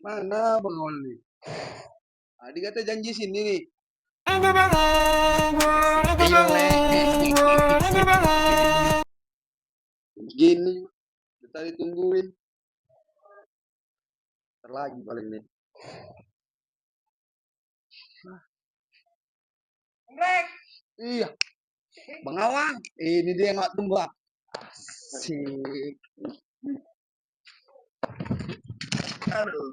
Mana Bang Awan nih? Tadi kata janji sini nih. Gini, tadi tungguin. Terlagi paling nih. Iya, Bang Awan. Ini dia yang nggak tunggu. Asik. Aduh.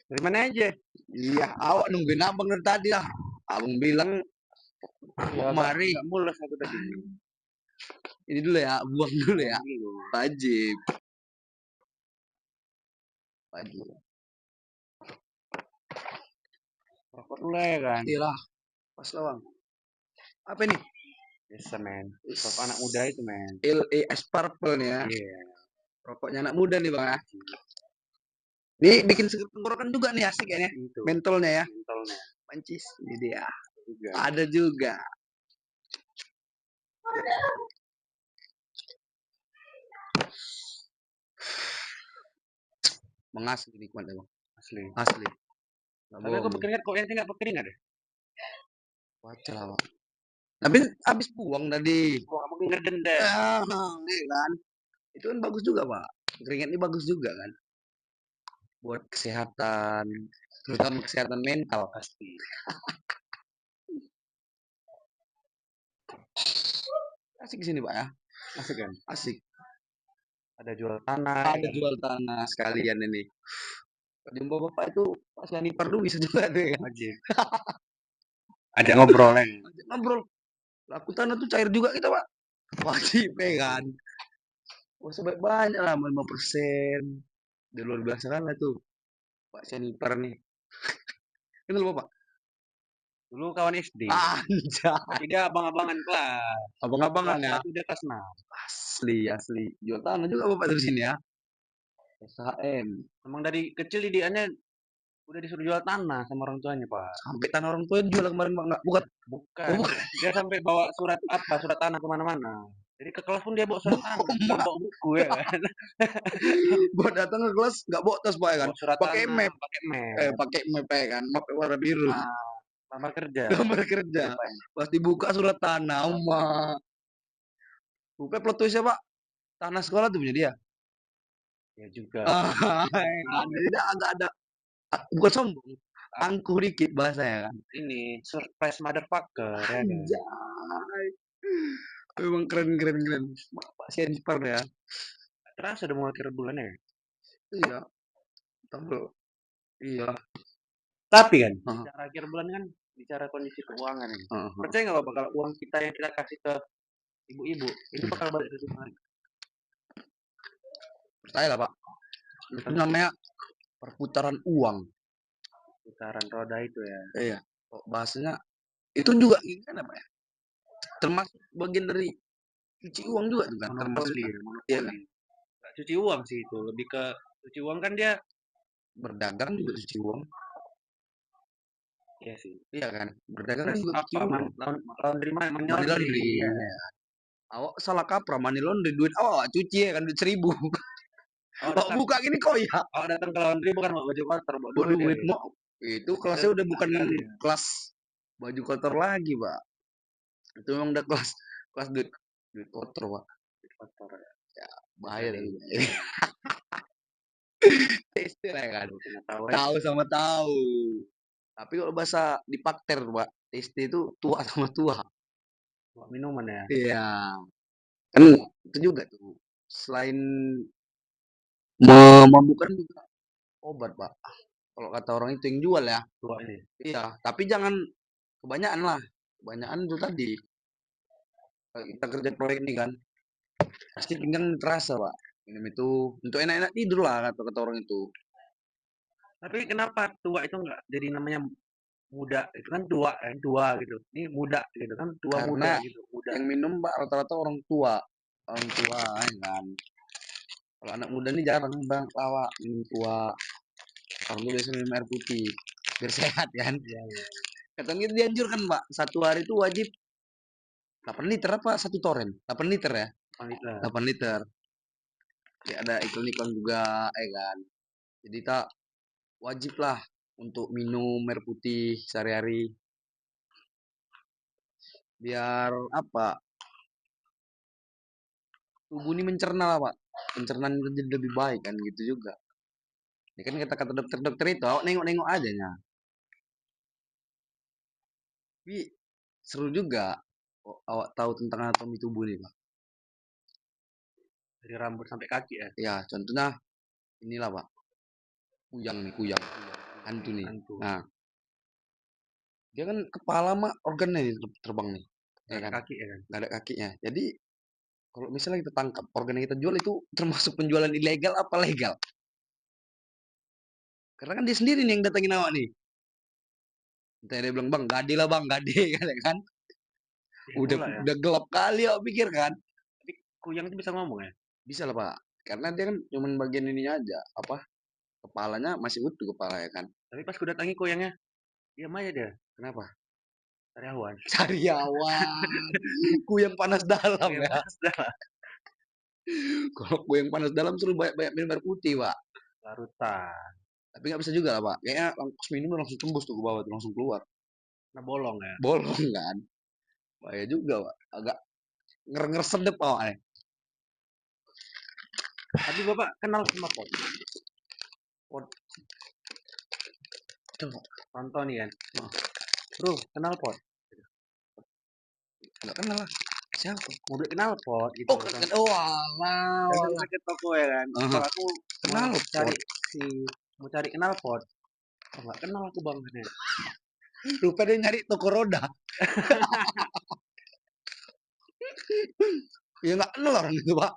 Dari mana aja? Iya, awak nungguin abang dari tadi lah. Abang bilang, Ya, mari. nggak mulus aku tadi. Ini dulu ya, buang dulu ya. Dulu. Wajib. Wajib. Rokok dulu ya kan? Iya lah, pas lah Bang. Apa ini? Biasa men. Rokok anak muda itu men. LES Purple nih ya. Iya. Rokoknya anak muda nih Bang ya. Ini bikin seger tenggorokan juga nih asik ya. Itu. Mentolnya ya. Mentolnya. Mancis. Ini dia. Juga. Ada juga. Mengasih nikmat ya Bang. Asli. Asli. Tapi aku berkeringat kok yang nggak berkeringat deh. Wajar lah Bang. Tapi habis buang tadi. Kok kamu keringat dendam? Iya kan. Itu kan bagus juga Pak. Keringat ini bagus juga kan. Buat kesehatan. Terutama kesehatan mental pasti. Asik sini Pak ya. Asik kan? Asik. Ada jual tanah. Ada jual tanah sekalian ini. Jumpa Bapak itu pas lagi perlu bisa juga tuh ya. Wajib. Ajak ngobrol ya. Ajak ngobrol. Laku tanah tuh cair juga kita Pak. Wajib ya kan. Wah sebaik banyak lah 5%. Udah luar biasa kan lah tuh. Pak Seniper nih. Kenal Bapak? Dulu kawan SD. Anjay. Tapi dia abang-abangan kelas. Abang-abangan Kelas ya. 1 dia kelas 6. Asli. Jual tanah juga Bapak dari sini ya. SHM. Emang dari kecil didikannya udah disuruh jual tanah sama orang tuanya, Pak. Sampai tanah orang tua dijual kemarin Pak. Enggak, bukan. Bukan. Oh, bukan. Dia sampai bawa surat tanah kemana-mana. Jadi ke kelas pun dia bawa surat tanah, bukan bawa buku ya kan. Buat datang ke kelas nggak bawa tas Pak ya kan. Bawa surat Pakai tanah, map. pakai map. Pakai map ya kan. Map warna biru. Lamar kerja. Lamar kerja. Pasti buka surat tanah. Buka plot twistnya Pak. Tanah sekolah tuh punya dia. Ya juga. Jadi dia agak ada bukan sombong, angkuh dikit bahasanya kan. Ini surprise motherfucker ya kan. Anjay. Memang keren. Bapak Seniper ya. Terasa udah mau akhir bulan ya. Iya. Tahu. Iya. Tapi kan, bicara akhir bulan kan bicara kondisi keuangan ini. Heeh. Percaya nggak Bapak kalau uang kita yang kita kasih ke ibu-ibu itu bakal balik ke kita? Percaya lah Pak. Itu namanya perputaran uang. Putaran roda itu ya. Iya. Kok bahasanya itu juga ini kan apa ya? Termasuk bagian dari cuci uang juga tuh kan. Termasuk Monopoli. Iya kan? Nggak cuci uang sih itu, lebih ke cuci uang kan dia berdagang juga cuci uang. Iya sih. Iya kan? Berdagang juga cuci Apa uang. laundry money Money laundry. Iya. Awak salah kaprah money laundry duit awak cuci ya kan duit 1.000. Awak buka gini kok ya. Awak datang ke laundry bukan bawa baju kotor, bawa Buat duit. duit mau itu kelasnya udah bukan kelas baju kotor lagi Pak. Itu memang udah kelas kelas duit kotor Pak. Duit kotor ya. Ya bahaya tadi. Istilah kan. Tahu sama tahu. Tapi kalau bahasa di Pakter Pak, TST itu tua sama tua. Tua minuman ya. Iya. Kan itu juga tuh. Selain memabukkan juga obat Pak. Kalau kata orang itu yang jual ya. Tua ini. Iya, tapi jangan kebanyakan lah. Kebanyakan itu tadi. Kalau kita kerja proyek ini kan, pasti pinggang terasa Pak. Minum itu untuk enak-enak tidur lah kata orang itu. Tapi kenapa tua itu enggak jadi namanya muda? Itu kan tua kan, tua gitu. Ini muda gitu kan, tua Karena muda gitu. Muda. yang minum Pak rata-rata orang tua. Orang tua ya kan. Kalau anak muda ini jarang bang lawa minum tua. Orang tua biasanya minum air putih biar sehat kan. Iya. Katanya dianjurkan Pak, satu hari itu wajib 8 liter apa 1 toren? 8 liter ya? 8 liter. Kayak ada iklan-iklan juga, kan. Jadi tak wajib lah untuk minum air putih sehari-hari. Biar apa? Tubuh ini mencerna lah, Pak. Pencernaan itu jadi lebih baik kan gitu juga. Ini kan kata-kata dokter-dokter itu, awak nengok-nengok aja nya. Tapi seru juga awak tahu tentang anatomi tubuh nih, Pak. Dari rambut sampai kaki ya. Ya, contohnya inilah, Pak. Kuyang nih, kuyang. Hantu nih. Hantu. Nah, dia kan kepala mah organnya nih terbang nih. Nggak Ya ada kan? kaki ya kan. Nggak ada kakinya. Jadi kalau misalnya kita tangkap organ yang kita jual itu termasuk penjualan ilegal apa legal? Karena kan dia sendiri nih yang datangin awak nih. Entah dia bilang, "Bang, gade lah, Bang, gade." kan. Iya Udah pula ya. udah gelap kali awak pikir kan. Tapi kuyang itu bisa ngomong ya. Bisa lah, Pak. Karena dia kan cuman bagian ininya aja, apa? Kepalanya masih utuh kepala ya kan. Tapi pas ku datangi kuyangnya, diam aja dia. Kenapa? Karyawan. Sariawan. Ku yang panas dalam Kuyang ya. panas dah. Kalau ku yang panas dalam suruh banyak-banyak minum air putih, Pak. Larutan. Tapi nggak bisa juga lah, Pak. Kayaknya pas minum langsung tembus tuh ke bawah tuh, langsung keluar. Nah bolong ya. Bolong kan. Bahaya juga, Pak. Agak nger sedep awalnya. Tapi bapak kenal sama pot. Pot. Coba. Contoh nih kan. Oh, Bro, kenal pot. nggak kenal lah. Siapa? Mau beli kenal pot gitu Oh, kan. oh, alah, Saya alah. sampai ke toko ya kan. Bang aku mau Kenal cari pot. si mau cari kenal pot. Oh, nggak kenal aku bang katanya. Lupa dia nyari toko roda. Ya nggak kenal orang itu, Pak.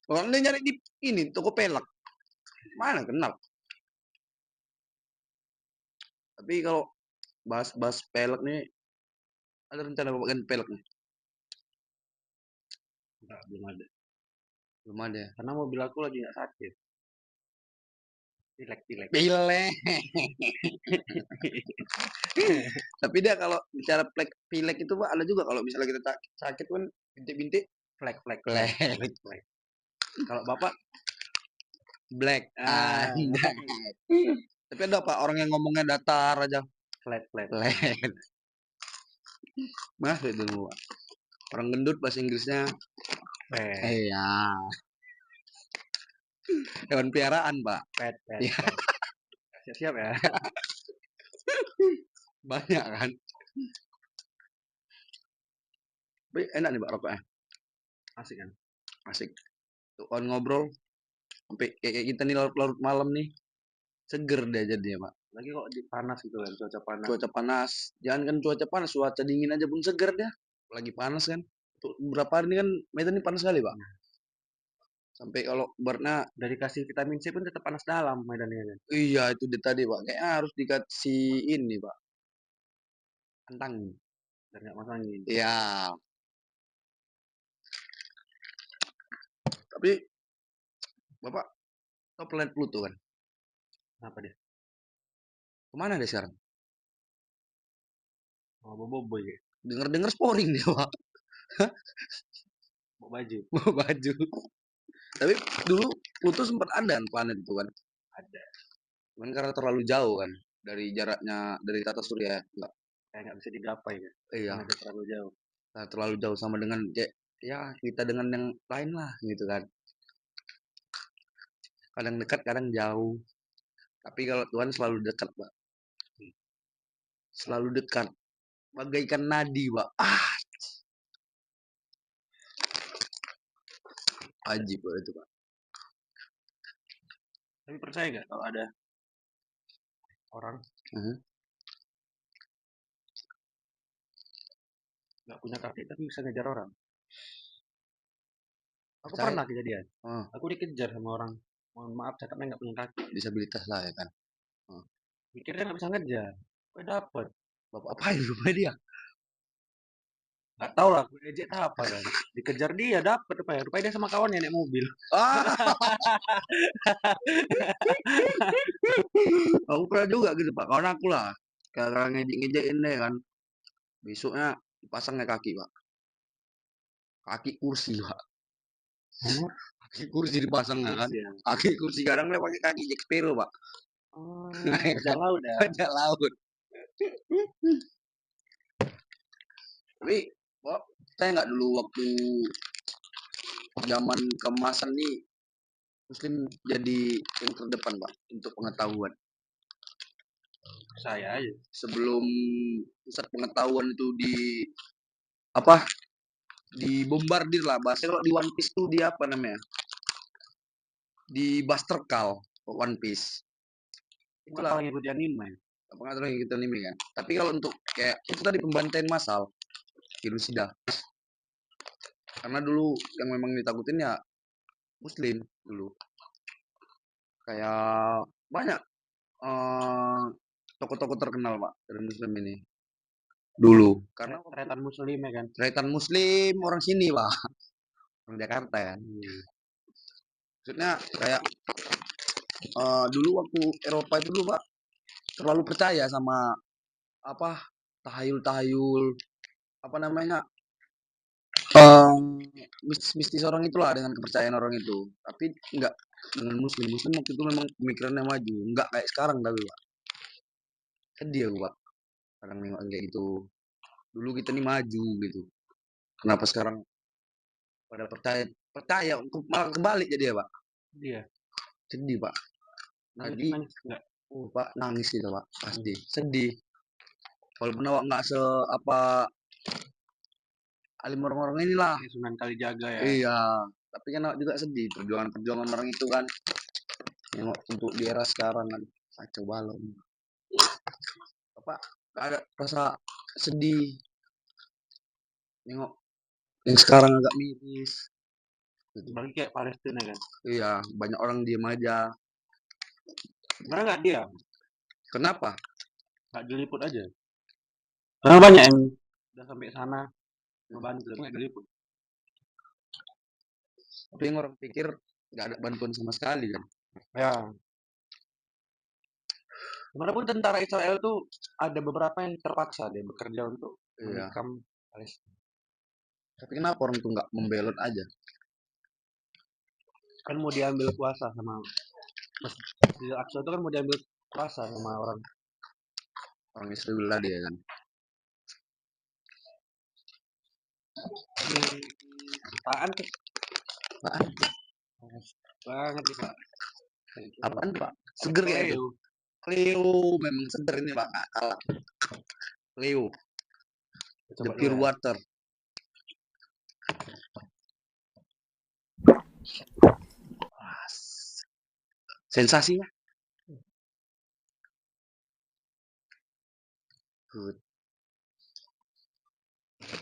Orang dia nyari di ini toko pelek. Mana kenal? Tapi kalau bahas-bahas pelek nih, ada rencana bawa ganti pelek nih? Enggak, belum ada. Belum ada ya? Karena mobil aku lagi nggak sakit. Pilek-pilek. Pilek. Tapi dia kalau bicara pilek itu, Pak, ada juga kalau misalnya kita sakit kan bintik-bintik Flek, flek, flek, black. flek, flek. Kalau bapak, Black. ah, Tapi ada Pak orang yang ngomongnya datar aja. flat, flat. Black. Mas itu Pak. Orang gendut bahasa Inggrisnya. Flat, Iya. Hewan piaraan, Pak. flat, flat, Iya, flat. Siap-siap ya. banyak kan. Tapi enak nih Pak rokoknya. Asik kan? Asik. Tuh on ngobrol sampai kayak kita nih larut-larut malam nih. Seger deh jadinya, Pak. Lagi kok di panas gitu kan, cuaca panas. Cuaca panas. Jangan kan cuaca panas, cuaca dingin aja pun seger dia. Lagi panas kan. Tuh, beberapa hari ini kan Medan ini panas sekali, Pak. Sampai kalau berna Udah dikasih vitamin C pun tetap panas dalam medannya kan. iya itu dia tadi, Pak. Kayaknya harus dikasih ini, Pak. Kentang. Dan nggak masuk angin. Iya. Tapi Bapak tahu planet Pluto kan? Kenapa dia? Kemana dia sekarang? Mau bobo ya? Dengar-dengar sporing dia, Pak. Mau baju? Mau baju. Tapi dulu Pluto sempat ada kan planet itu kan? Ada. Cuman karena terlalu jauh kan dari jaraknya dari tata surya. Enggak. Kayak nggak bisa digapai kan. Iya, Karena dia terlalu jauh. nah, terlalu jauh sama dengan kayak ya kita dengan yang lain lah gitu kan. Kadang dekat, kadang jauh. Tapi kalau Tuhan selalu dekat, Pak. Selalu dekat. Bagaikan nadi, Pak. Ah, wajib Pak, itu, Pak. Tapi percaya nggak kalau ada orang Mhm. nggak punya kaki tapi bisa ngejar orang? Aku Percaya. pernah kejadian. Oh, Aku dikejar sama orang. Mohon maaf, cakapnya nggak punya kaki. disabilitas lah ya kan. Oh. Mikirnya nggak bisa ngejar. Gue dapet. Bapak apain rupanya dia? Nggak tahu lah, gue ejek apa kan. Dikejar dia, dapet apa ya. Rupanya dia sama kawannya naik mobil. Ah, aku pernah juga gitu, Pak. Kawan aku lah. Kayak ngejek-ngejekin deh kan. Besoknya dipasangnya kaki, Pak. Kaki kursi, Pak. Nomor Kaki kursi dipasang kan. kursi ya. Kaki kursi kadang dia pakai kaki Jack Sparrow, Pak. Oh, bajak laut ya. Bajak laut. Tapi, Pak, saya nggak dulu waktu zaman keemasan nih Muslim jadi yang terdepan, Pak, untuk pengetahuan. Saya aja. Sebelum pusat pengetahuan itu apa? Dibombardir lah. Bahasa kalau di One Piece tuh di apa namanya? Di Buster Call One Piece. Nggak Itulah pernah ngikutin anime. pengaturan yang kita anime kan. Tapi kalau untuk kayak itu tadi pembantaian massal, genosida. Karena dulu yang memang ditakutin ya Muslim dulu. Kayak banyak tokoh-tokoh terkenal, Pak, dari Muslim ini dulu. Karena Tretan Muslim ya kan. Tretan Muslim orang sini, Pak, orang Jakarta kan. Maksudnya kayak dulu waktu Eropa itu dulu, Pak, terlalu percaya sama apa tahayul-tahayul apa namanya mistis-mistis orang itulah dengan kepercayaan orang itu. Tapi enggak dengan Muslim. Muslim waktu itu memang pemikirannya maju. Enggak kayak sekarang tapi, Pak. Sedih aku, Pak. Kadang nengok kayak gitu. Dulu kita nih maju gitu. Kenapa sekarang pada percaya percaya malah kebalik jadi ya, Pak. Iya. Sedih, Pak. Nangis Jadi, nangis enggak? oh, Pak, nangis gitu, Pak. Pasti sedih. Walaupun awak nggak apa alim orang-orang inilah. Sunan Kalijaga ya. Iya, tapi kan awak juga sedih perjuangan-perjuangan orang itu kan. Nengok untuk di era sekarang kan kacau balon. Bapak ada rasa sedih nengok yang sekarang agak miris. Gitu. Balik kayak Palestina kan. Iya, banyak orang diem aja. Karena nggak dia, Kenapa? nggak diliput aja. Karena banyak yang udah sampai sana ngebantu, tapi nggak diliput. Tapi yang orang pikir nggak ada bantuan sama sekali kan. Ya. Walaupun tentara Israel tuh ada beberapa yang terpaksa dia bekerja untuk Iya. menikam Palestina. Tapi kenapa orang tuh nggak membelot aja? Kan mau diambil kuasa sama Masjidil Aqsa itu kan mau diambil kuasa sama orang. Orang Israel tadi ya kan. Apaan tuh? Apaan? Banget nih Pak. Apaan, Pak? Seger kayak itu. Cleo memang seger ini, Pak, nggak kalah. Cleo. The pure water. Sensasinya good.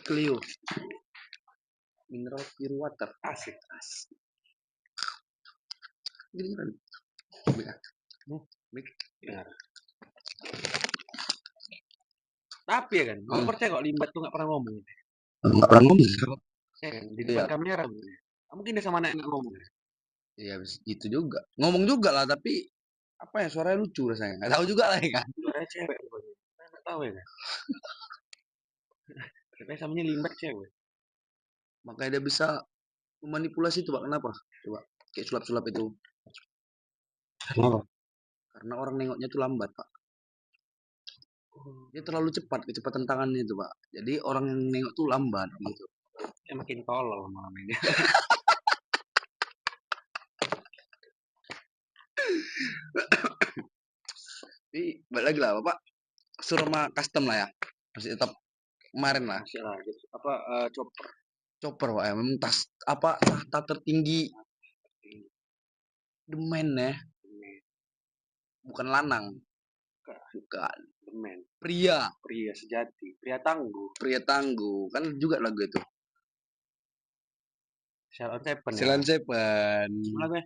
Cleo mineral pure water asik. Gini kan mik ya. Tapi ya kan, gue percaya kok Limbat tuh nggak pernah ngomong. Nggak pernah ngomong Ya kan, di depan kamera. Mungkin dia sama anak nggak ngomong. Iya, gitu juga. Ngomong juga lah, tapi apa ya suaranya lucu rasanya. Nggak tahu juga lah ya kan. Suaranya cewek pokoknya. Nggak tahu ya kan. Tapi samanya Limbat cewek. Makanya dia bisa memanipulasi itu, Pak. Kenapa? Coba kayak sulap-sulap itu. Kenapa? Karena orang nengoknya tuh lambat, Pak. Dia terlalu cepat kecepatan tangannya itu, Pak. Jadi orang yang nengok tuh lambat gitu. Dia makin tolol malam ini. Tapi balik lagi lah, Bapak. Suruh sama custom lah ya. Masih tetap kemarin lah. Masih lah gitu. Apa chopper. Chopper, Pak, ya. Memang apa tahta tertinggi demen ya. Bukan lanang. Bukan. Demen. Pria. Pria sejati. Pria tangguh. Pria tangguh. Kan juga lagu itu. Sheldon Seven ya. Sheldon Seven. Mana gue?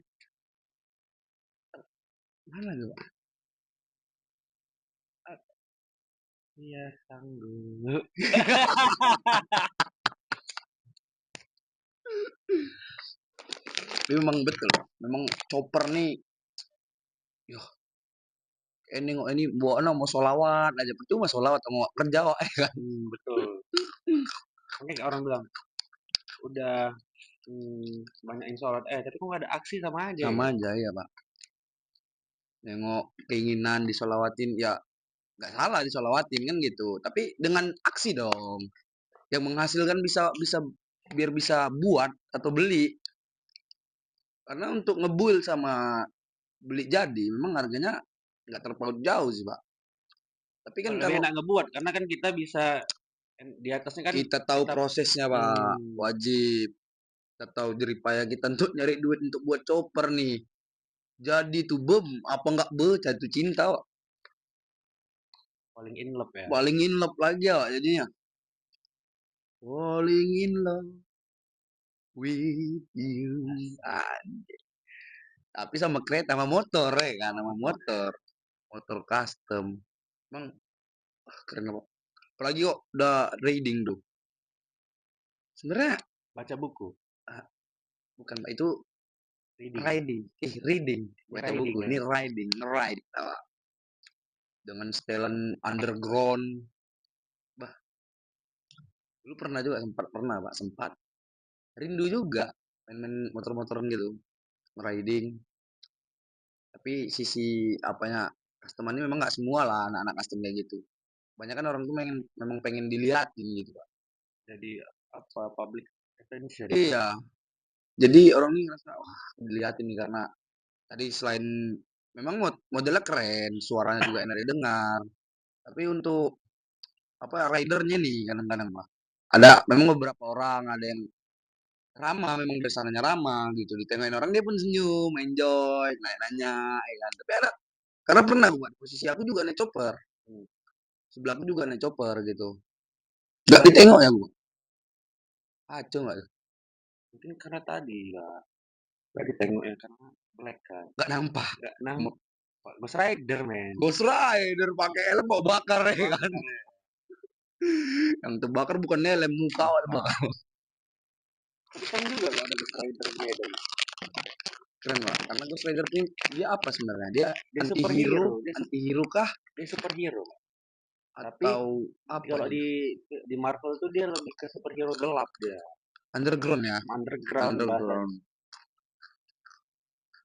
Mana tuh, Pak? Pria tangguh. Tapi memang betul, Pak. Memang chopper nih. Yo. Ini bawa mau solawat aja. Percuma solawat mau kerja kok. Betul. Mungkin orang bilang udah banyak yang sholat, tapi kok nggak ada aksi sama aja Sama gitu. aja ya, Pak. Nengok keinginan disolawatin, ya nggak salah disolawatin kan gitu. Tapi dengan aksi dong, yang menghasilkan bisa bisa biar bisa buat atau beli. Karena untuk ngebuild sama beli jadi memang harganya nggak terpaut jauh sih, Pak. Tapi kan Lebih kalau enak ngebuat karena kan kita bisa di atasnya kan kita tahu kita prosesnya, Pak, hmm, wajib. Kita tahu jerih payah kita untuk nyari duit untuk buat chopper nih. Jadi tuh bem, apa nggak jatuh cinta, Pak. falling in love ya. Paling in love lagi, Pak, jadinya. Falling in love with you. Ah, tapi sama kereta, sama motor ya kan, sama motor. Motor custom. Emang keren apa? Apalagi kok udah riding tuh. Sebenarnya Baca buku, ah, bukan Pak, itu reading, riding. Reading. ini Baca buku. riding ya. Ini riding, ride. Dengan setelan underground. Bah, dulu pernah juga pernah Pak, sempat. Rindu juga main-main motor-motoran gitu, riding. Tapi sisi apanya, customer memang nggak semua lah anak-anak custom kayak gitu. Banyak kan orang tuh memang pengen dilihatin gitu, Pak. Jadi apa public attention. Iya, jadi orang ini ngerasa, wah dilihatin nih karena tadi selain memang modelnya keren, suaranya juga enak didengar. Tapi untuk apa ridernya nih kadang-kadang Pak. Ada memang beberapa orang ada yang ramah, memang dasarnya ramah gitu. Ditengahin orang dia pun senyum, enjoy, nanya, ya kan. Tapi ada karena pernah buat posisi aku juga naik chopper. Sebelahku juga naik chopper gitu. Gak ditengok ya gua. Kacau nggak tuh? Mungkin karena tadi nggak ditengok ya karena black kan. Gak nampak. Nggak Ghost Rider men. Ghost Rider pakai helm mau bakar ya kan. Bakar ya. Yang terbakar bukan helm, muka ada bakar. Tapi kan juga kalau ada Ghost Rider Medan. Keren Pak. Karena Ghost Rider ini dia apa sebenarnya? Dia Dia anti-hero, superhero, anti-hero kah? dia superhero. Tapi Atau apa kalau ini? di Marvel tuh dia lebih ke superhero gelap dia. Underground ya? Underground Underground. bahasanya.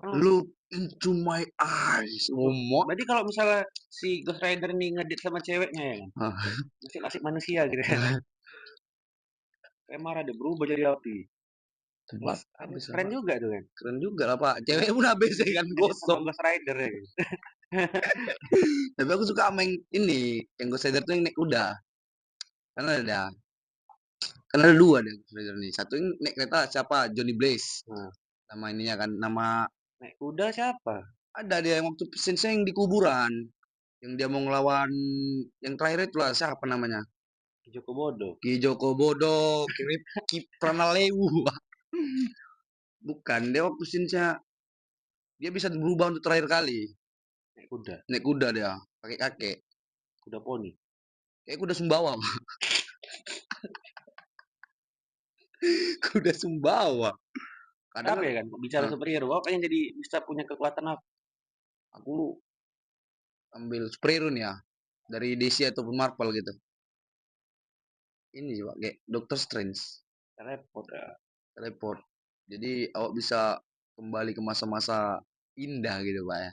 Oh, Look into my eyes. Ngomong. berarti kalau misalnya si Ghost Rider nih ngedit sama ceweknya ya, kan? Masih asik manusia gitu kan. Kayak marah dia berubah jadi api. Tebak Kan habis keren apa? juga tuh kan. Keren juga lah Pak. Cewek pun habis ya kan Ngedit sama gosong. Ghost Rider ya. Gitu. Tapi aku suka main ini. Yang Ghost Rider tuh yang naik kuda. Karena ada dua deh Ghost Rider nih. Satu yang naik kereta siapa? Johnny Blaze. Nah, Nama ininya kan. Nama naik kuda siapa? ada dia yang waktu scene yang di kuburan. Yang dia mau ngelawan yang terakhir itu lah siapa namanya? Joko Bodo. Ki Joko Bodo, Ki Pranalewu. Bukan, dia waktu scene dia bisa berubah untuk terakhir kali. Naik kuda. Naik kuda dia, pakai kakek. Kuda poni. Kayak kuda Sumbawa, Pak. Kuda Sumbawa. Kadang Apa kan ya kan? Bicara Hah? superhero, apa yang jadi bisa punya kekuatan apa? Aku ambil superhero nih ya. Dari DC ataupun Marvel gitu. Ini sih, Pak, kayak Doctor Strange. Teleport ya. Teleport. Jadi awak bisa kembali ke masa-masa indah gitu, Pak ya.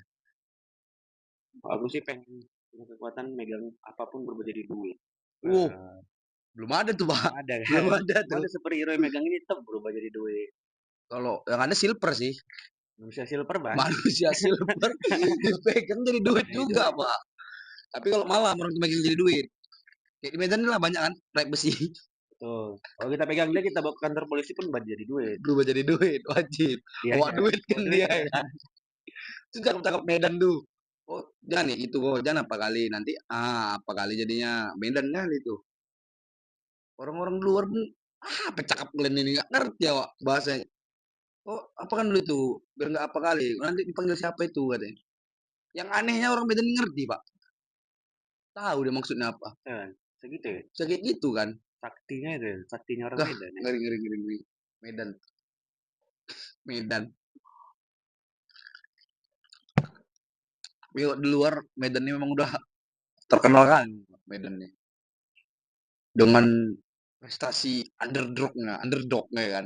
Aku sih pengen punya kekuatan megang apapun berubah jadi duit. Uh, belum ada tuh, Belum Pak. ada Belum kan? ada Belum tuh. ada superhero yang megang ini tetap berubah jadi duit. Kalau yang ada silver sih. Manusia silver banyak. Manusia silver dipegang jadi duit juga, Pak. Tapi kalau malam orang tuh megang jadi duit. Kayak di Medan lah banyak kan proyek besi. Betul. Kalau kita pegang dia, kita bawa ke kantor polisi pun jadi duit. Berubah jadi duit, wajib. Dia Bawa aja. duit Bawa kan duit dia ya. ya. Itu cakep-cakep Medan tuh. Oh, jangan ya itu kok, jangan apa kali nanti apa kali jadinya Medan kan itu. Orang-orang luar pun apa cakep kalian ini nggak ngerti ya Wak, bahasanya. Oh, apa kan dulu itu biar nggak apa kali. Nanti dipanggil siapa itu katanya. Yang anehnya orang Medan ngerti Pak. Tahu dia maksudnya apa. Kan? Segitu ya. Sakit gitu kan. Saktinya itu ya. Saktinya orang Dah, Medan ya. ngeri ngeri ngeri ngeri. Medan, Medan. Tapi di luar Medan ini memang udah terkenal kan Medan nih. Dengan prestasi underdognya kan.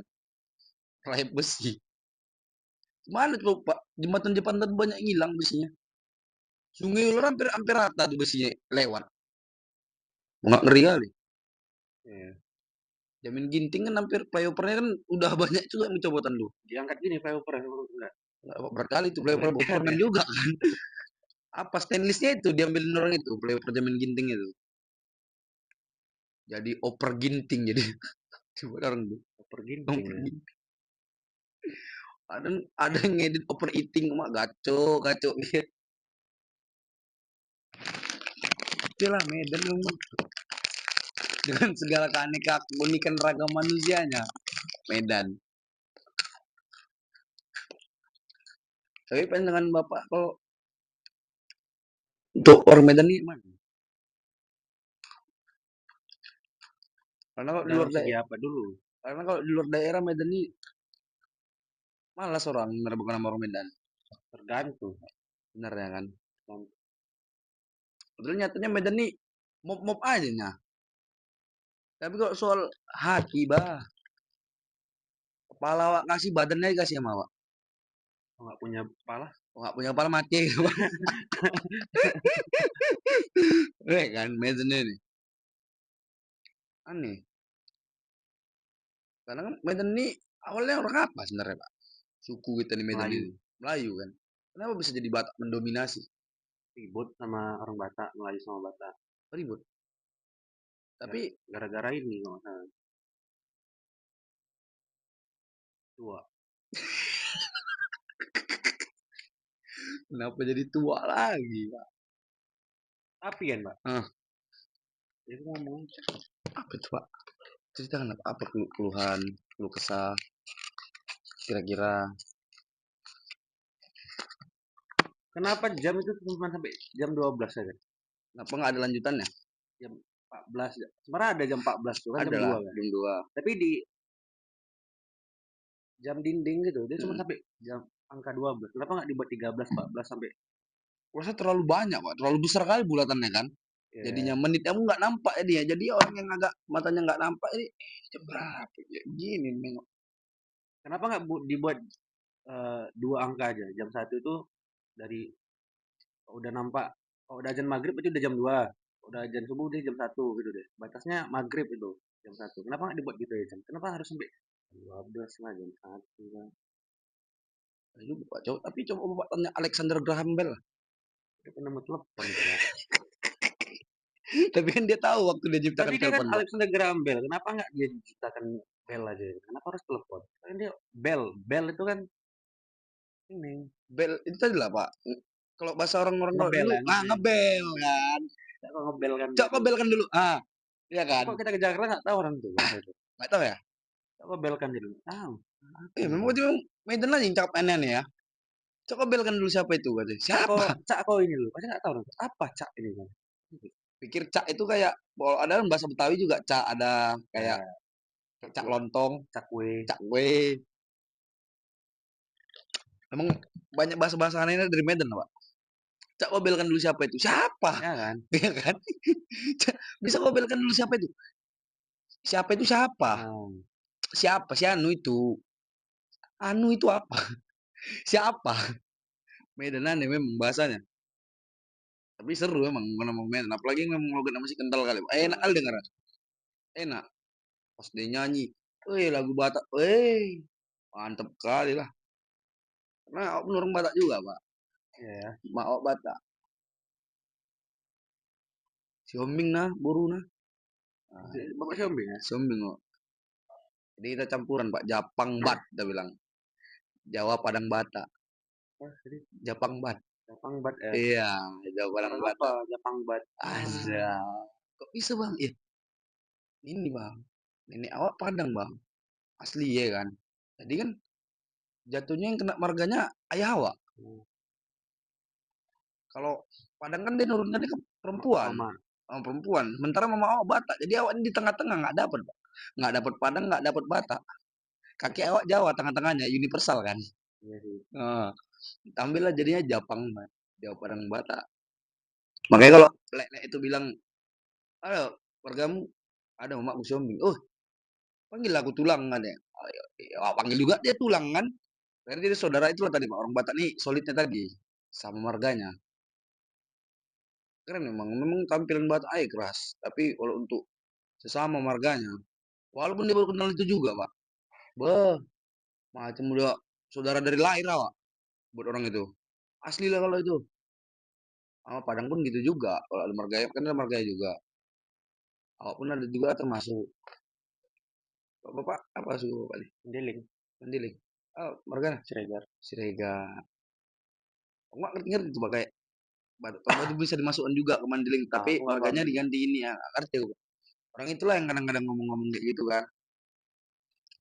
proyek besi. Mana tuh Pak? Jembatan-jembatan banyak hilang besinya. Sungai Ular hampir hampir rata tuh besinya lewat. Nggak ngeri kali. Iya. Jamin Ginting kan hampir flyovernya kan udah banyak juga yang mencobotan tuh. Diangkat gini flyover enggak. Berat kali tuh flyover keren juga kan. Apa stainlessnya itu diambil orang itu flyover Jamin Ginting itu. Jadi oper ginting jadi coba orang tuh. Flyover ginting Oper ya. ginting. Ada yang ngedit oper eating mak gaco gaco gitu. Itulah Medan memang dengan segala keunikan ragam manusianya. Medan. Tapi dengan Bapak kalau untuk orang Medan ini mana? Karena kalau di luar Dalam segi daerah, apa dulu? karena kalau di luar daerah Medan ini malas orang merebutkan nama orang Medan. Tergantung. Benar ya kan? Padahal nyatanya Medan nih mop-mop aja nya. Tapi kalau soal hati bah, kepala awak kasih badannya dikasih sama awak. Nggak punya kepala. Nggak punya kepala mati. Kan Medan ini aneh. Karena kan Medan ini awalnya orang apa sebenarnya Pak? Suku kita di Medan Melayu. ini Melayu kan. Kenapa bisa jadi Batak mendominasi? Ribut sama orang Batak, Melayu sama Batak. Ribut. Tapi Gara-gara ini nggak salah. Tua. kenapa jadi tua lagi Pak? Tapi kan Pak, Hah, itu ngomong apa itu Pak? Ceritakan apa keluhan, keluh kesah, kira-kira. kenapa jam itu cuma sampai jam 12 aja? Kenapa nggak ada lanjutannya? Jam 14. Sebenarnya ada jam 14 tuh kan jam Ada lah, 2 kan. jam 2. Tapi di jam dinding gitu dia cuma Hmm. sampai jam angka 12. Kenapa nggak dibuat 13, 14 sampai Rasa terlalu banyak Pak, terlalu besar kali bulatannya kan. Jadinya ya. menit kamu nggak nampak ya dia. Jadi orang yang agak matanya nggak nampak ini jam berapa? Ya, gini nengok. Kenapa nggak dibuat dua angka aja? Jam 1 itu dari udah nampak kalau udah azan maghrib itu udah jam 2. Udah azan subuh dia jam 1 gitu deh. Batasnya maghrib itu jam 1. Kenapa nggak dibuat gitu ya jam? Kenapa harus sampai jam 12 lah jam 1 lah. Ayo Bapak coba, tapi coba Bapak tanya Alexander Graham Bell. Dia pernah mau telepon itu ya. Tapi kan dia tahu waktu dia ciptakan Tapi dia kan telepon Pak. Alexander Graham Bell. Kenapa nggak dia ciptakan Bell aja? Kenapa harus telepon? Kan dia Bell. Bell itu kan ini Bell itu tadi lah Pak. Kalau bahasa orang-orang kalau ngebel dulu, ya, ngebel. ngebel kan. Kalau ngebel kan Coba gitu. belkan dulu. Iya Tapi kan? kok kita ke Jakarta nggak tahu orang tuh bahasa itu. Nggak tahu ya? Coba belkan dulu. Tahu. Memang itu Medan aja yang cakap aneh nih ya. Coba belkan dulu siapa itu katanya. Siapa? Cak kau ini loh. Pasti nggak tahu orang tuh. Apa cak ini kan? Pikir cak itu kayak, kalau ada kan bahasa Betawi juga cak, ada kayak Ya, cak lontong, cak kue. cak kue. Emang banyak bahasa-bahasa anehnya dari Medan, Pak. Coba belkan dulu siapa itu. Siapa? Ya kan? Iya kan? Bisa kau belkan dulu siapa itu. Siapa itu siapa? Nah, Siapa? Si Anu itu. Anu itu apa? Siapa? Medan aneh memang bahasanya. Tapi seru emang ngomong Medan. Apalagi memang logat masih kental kali. Enak kali denger. Enak. Pas dia nyanyi. Wih lagu Batak. Wih. Mantep kali lah. Karena aku pun orang Batak juga, Pak. ya. Mak awak Batak. Si Hombing nah, buru nah. Bapak Siombing ya? Si Hombing kok. Jadi kita campuran, Pak. Japang Bat, kita bilang. Jawa Padang Batak. Oh, jadi Japang Bat. Japang Bat ya. Iya, Jawa Padang Orang apa? Batak. Japang Bat. Ada. Kok bisa, Bang? Iya, ini, Bang. Nenek awak Padang, Bang. Asli ya kan. Jadi kan jatuhnya yang kena marganya ayah awak. Hmm. Kalau Padang kan dia nurunnya ke perempuan. Mama. Sama perempuan. Sementara mama awak Batak. Jadi awak ini di tengah-tengah nggak dapat, Pak. Nggak dapat Padang, nggak dapat Batak. Kaki awak Jawa tengah-tengahnya universal kan. Iya sih. Nah, ambillah jadinya Japang, Pak. Jawa Padang Batak. Makanya kalau lek itu bilang, "Halo, keluargamu ada mama Siombing." Oh, Panggil aku tulang kan ya. Panggil juga dia tulang kan. Karena dia saudara itulah tadi Pak. Orang Batak nih solidnya tadi sama marganya. Keren memang tampilan Batak aja keras. Tapi kalau untuk sesama marganya, walaupun dia baru kenal itu juga Pak. Beh, macam udah saudara dari lahir Pak. Buat orang itu. Asli lah kalau itu. Sama Padang pun gitu juga. Kalau ada marganya kan ada marganya juga. Awak pun ada juga termasuk. Bapak apa suku Bapak nih? Mendeling, Mandiling. Oh, marganya Siregar. Siregar. Enggak ngerti-ngerti tuh Pak kayak Batak itu bisa dimasukkan juga ke Mandiling, Ah, tapi aku nggak paham. marganya diganti ini ya. Nggak ngerti aku. Orang itulah yang kadang-kadang ngomong-ngomong kayak gitu kan.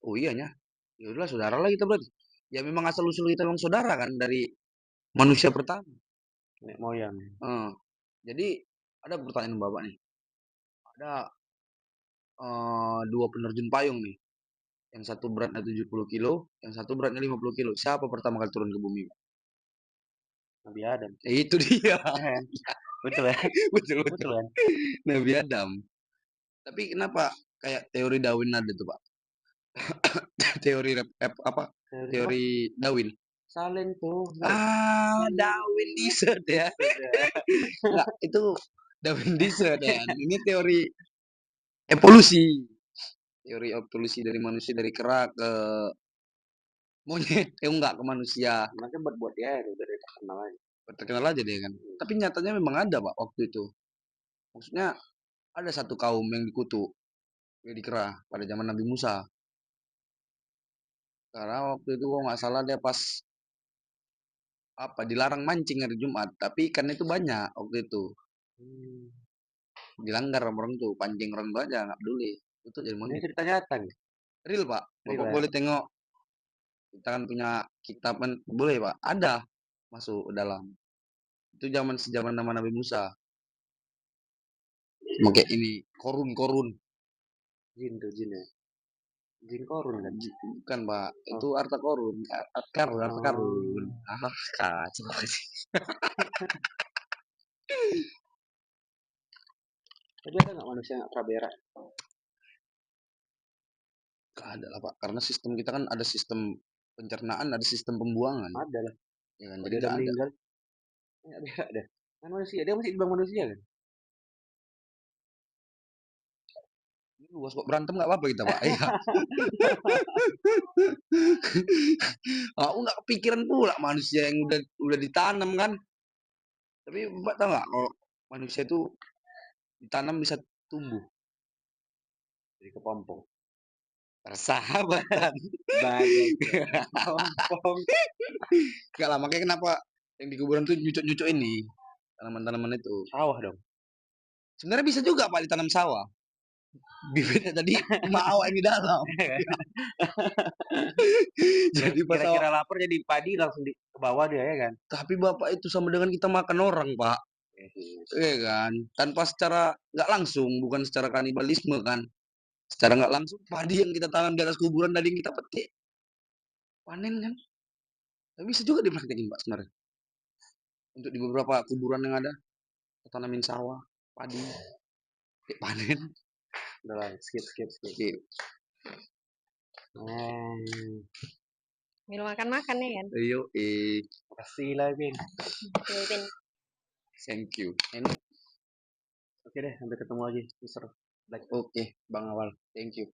Oh iya nya. Ya udahlah saudara lah kita berarti. Ya memang asal usul kita memang saudara kan dari manusia pertama. Nenek moyang. Eh, jadi ada pertanyaan Bapak nih. Ada dua penerjun payung nih. Yang satu beratnya 70 kilo, yang satu beratnya 50 kilo. Siapa pertama kali turun ke bumi? Pak? Nabi Adam. Itu dia. Eh, betul ya? Betul Betul betul. kan? Nabi Adam. Tapi kenapa kayak teori Darwin ada tuh Pak? Teori apa? Teori apa? Teori Darwin. Saling tuh. Ah, Darwin dessert ya. Sudah. Enggak, itu Darwin dessert ya. Ini teori evolusi. Teori evolusi dari manusia dari kera ke monyet. Enggak ke manusia. Makanya buat dia itu dari terkenal aja. Terkenal aja dia kan. Tapi nyatanya memang ada Pak waktu itu. Maksudnya ada satu kaum yang dikutuk. Yang dikera pada zaman Nabi Musa. Karena waktu itu kok nggak salah dia pas apa dilarang mancing hari Jumat. Tapi ikan itu banyak waktu itu. Hmm. Dilanggar sama orang tuh. Pancing orang tuh aja nggak peduli. Itu jadi Ini monyet. cerita nyata nih. Real Pak. Real Bapak ya. boleh tengok. Kita kan punya kitab kan. Boleh Pak. Ada masuk ke dalam. Itu zaman sejaman nama Nabi Musa. Pakai ini korun. Jin tuh jin ya. Jin korun kan. Bukan Pak. Oh. Itu harta korun. Harta karun. Oh. Ah, kacau. Tapi ada nggak manusia nggak pernah berak? Gak ada lah Pak. Karena sistem kita kan ada sistem pencernaan, ada sistem pembuangan. Ada lah. Ya kan? Kalau Jadi dia udah gak ada. meninggal, nggak berak deh. Kan manusia, dia masih dibilang manusia kan? Ini luas kok berantem gak apa-apa kita Pak. Iya. Aku nggak kepikiran pula manusia yang udah ditanam kan. Tapi Bapak tahu nggak kalau manusia itu ditanam bisa tumbuh Jadi kepompong. persahabatan. Bagai kepompong. Gak lah makanya kenapa yang di kuburan tuh nyucuk-nyucuk ini tanaman-tanaman itu. Sawah dong. Sebenarnya bisa juga Pak ditanam sawah. Bibitnya tadi mau ini dalam. Jadi pas Kira-kira lapar jadi padi langsung ke bawah dia ya kan? tapi Bapak itu sama dengan kita makan orang Pak. Iya kan? Tanpa secara nggak langsung, bukan secara kanibalisme kan. Secara nggak langsung padi yang kita tanam di atas kuburan tadi yang kita petik panen kan. Tapi bisa juga dipraktekin Pak sebenarnya. Untuk di beberapa kuburan yang ada kita tanamin sawah, padi, petik panen. Udah lah, skip. Oke, Hmm, Minum makan-makan ya kan? ayo, makasih lah, Bin. Pin. thank you. Oke deh, sampai ketemu lagi, Mister Black. Oke, Bang Awal, thank you.